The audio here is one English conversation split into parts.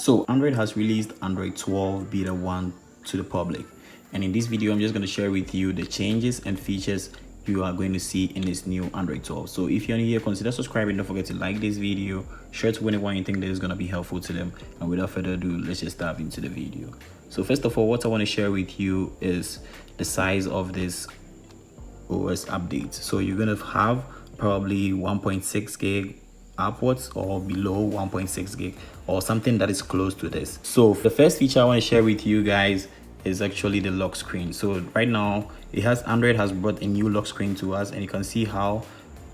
So Android has released Android 12 Beta 1 to the public. And in this video, I'm just going to share with you the changes and features you are going to see in this new Android 12. So if you're new here, consider subscribing. Don't forget to like this video, share it with anyone you think that is going to be helpful to them. And without further ado, let's just dive into the video. So first of all, what I want to share with you is the size of this OS update. So you're going to have probably 1.6 gig upwards or below 1.6 gig or something that is close to this. So the first feature I want to share with you guys is actually the lock screen. So right now Android has brought a new lock screen to us, and you can see how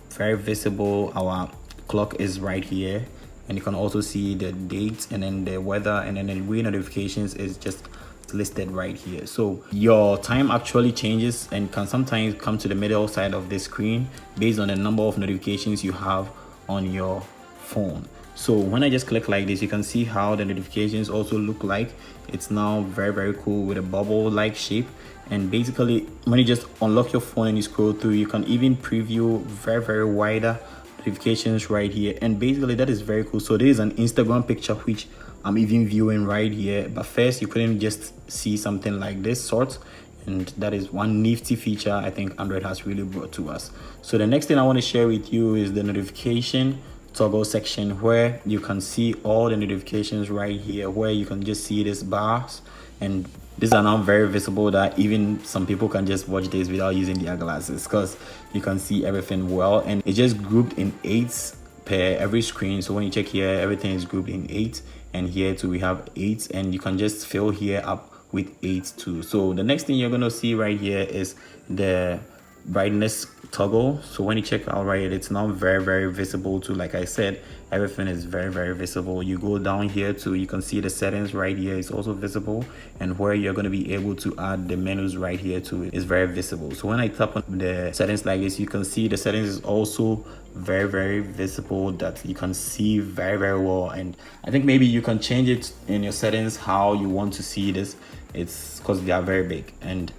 very visible our clock is right here, and you can also see the date and then the weather, and then the way notifications is just listed right here. So your time actually changes and can sometimes come to the middle side of the screen based on the number of notifications you have on your phone. So when I just click like this, you can see how the notifications also look like. It's now very cool with a bubble like shape. And basically when you just unlock your phone and you scroll through, you can even preview very wider notifications right here. And basically that is very cool. So there is an Instagram picture which I'm even viewing right here, but first you couldn't just see something like this sort. And that is one nifty feature I think Android has really brought to us. So the next thing I want to share with you is the notification toggle section, where you can see all the notifications right here, where you can just see these bars, and these are now very visible that even some people can just watch this without using their glasses, because you can see everything well, and it's just grouped in 8 per every screen. So when you check here, everything is grouped in 8, and here too we have 8, and you can just fill here up with 8 too. So the next thing you're going to see right here is the brightness toggle. So when you check out right here, it's now very visible too. Like I said, everything is very visible. You go down here too, you can see the settings right here is also visible, and where you're going to be able to add the menus right here too is very visible. So when I tap on the settings like this, you can see the settings is also very visible, that you can see very well. And I think maybe you can change it in your settings how you want to see this. It's because they are very big and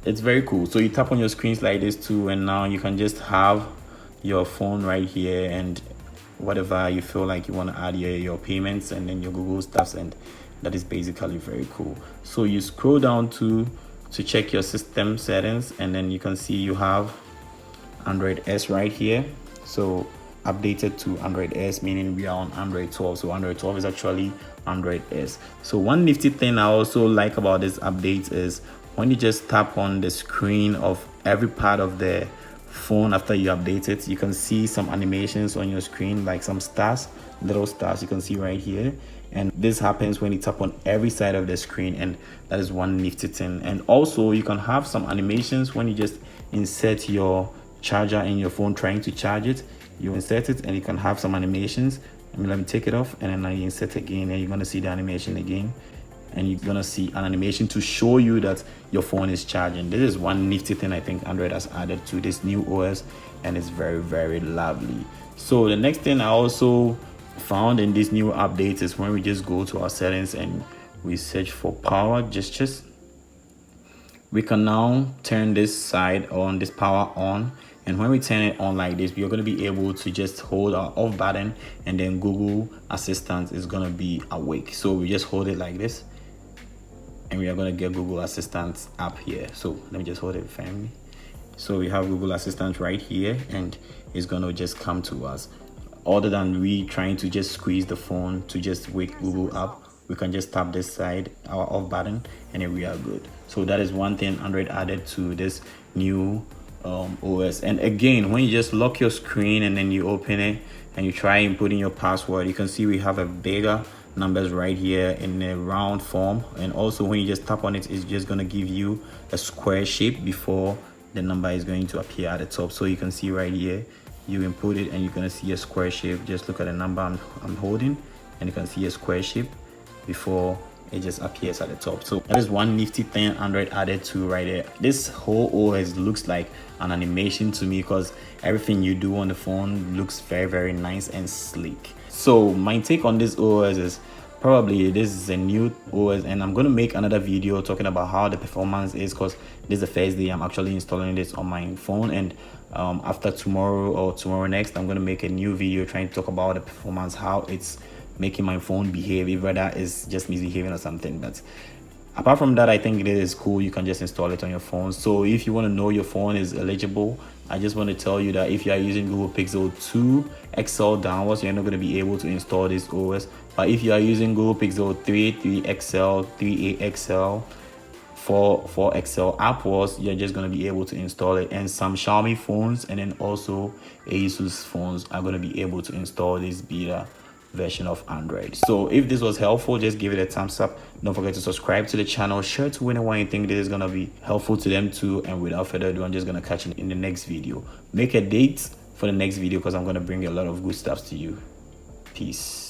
it's very cool. So you tap on your screens like this too, and now you can just have your phone right here, and whatever you feel like you want to add here, your payments and then your Google stuffs, and that is basically very cool. So you scroll down to check your system settings, and then you can see you have Android S right here. So updated to Android S, meaning we are on Android 12. So Android 12 is actually Android S. So one nifty thing I also like about this update is when you just tap on the screen of every part of the phone after you update it, you can see some animations on your screen, like some stars, little stars you can see right here. And this happens when you tap on every side of the screen, and that is one nifty thing. And also you can have some animations when you just insert your charger in your phone trying to charge it. You insert it and you can have some animations. Let me take it off, and then I insert again, and you're going to see the animation again, and you're going to see an animation to show you that your phone is charging. This is one nifty thing I think Android has added to this new OS, and it's very lovely. So the next thing I also found in this new update is when we just go to our settings and we search for power gestures, we can now turn this side on, this power on. And when we turn it on like this, we are going to be able to just hold our off button, and then Google Assistant is going to be awake. So we just hold it like this, and we are going to get Google Assistant up here. So let me just hold it firmly. So we have Google Assistant right here, and it's going to just come to us. Other than we trying to just squeeze the phone to just wake Google up, we can just tap this side, our off button, and then we are good. So that is one thing Android added to this new OS. And again, when you just lock your screen and then you open it and you try inputting your password, you can see we have a bigger numbers right here in a round form. And also when you just tap on it, it's just going to give you a square shape before the number is going to appear at the top. So you can see right here, you input it and you're going to see a square shape. Just look at the number I'm holding, and you can see a square shape before it just appears at the top. So that is one nifty thing Android added to right there. This whole OS looks like an animation to me, because everything you do on the phone looks very nice and sleek. So my take on this OS is probably this is a new OS, and I'm going to make another video talking about how the performance is, because this is the first day I'm actually installing this on my phone. And after tomorrow or tomorrow next, I'm going to make a new video trying to talk about the performance, how it's making my phone behave, if that is just misbehaving or something. But apart from that, I think it is cool. You can just install it on your phone. So if you want to know your phone is eligible, I just want to tell you that if you are using Google Pixel 2 XL downwards, you're not going to be able to install this OS. But if you are using Google Pixel 3, 3XL, 3A XL, 4 XL upwards, you're just going to be able to install it. And some Xiaomi phones and then also Asus phones are going to be able to install this beta version of Android. So if this was helpful, just give it a thumbs up. Don't forget to subscribe to the channel, share to anyone you think this is going to be helpful to them too. And without further ado, I'm just going to catch you in the next video. Make a date for the next video because I'm going to bring a lot of good stuff to you. Peace.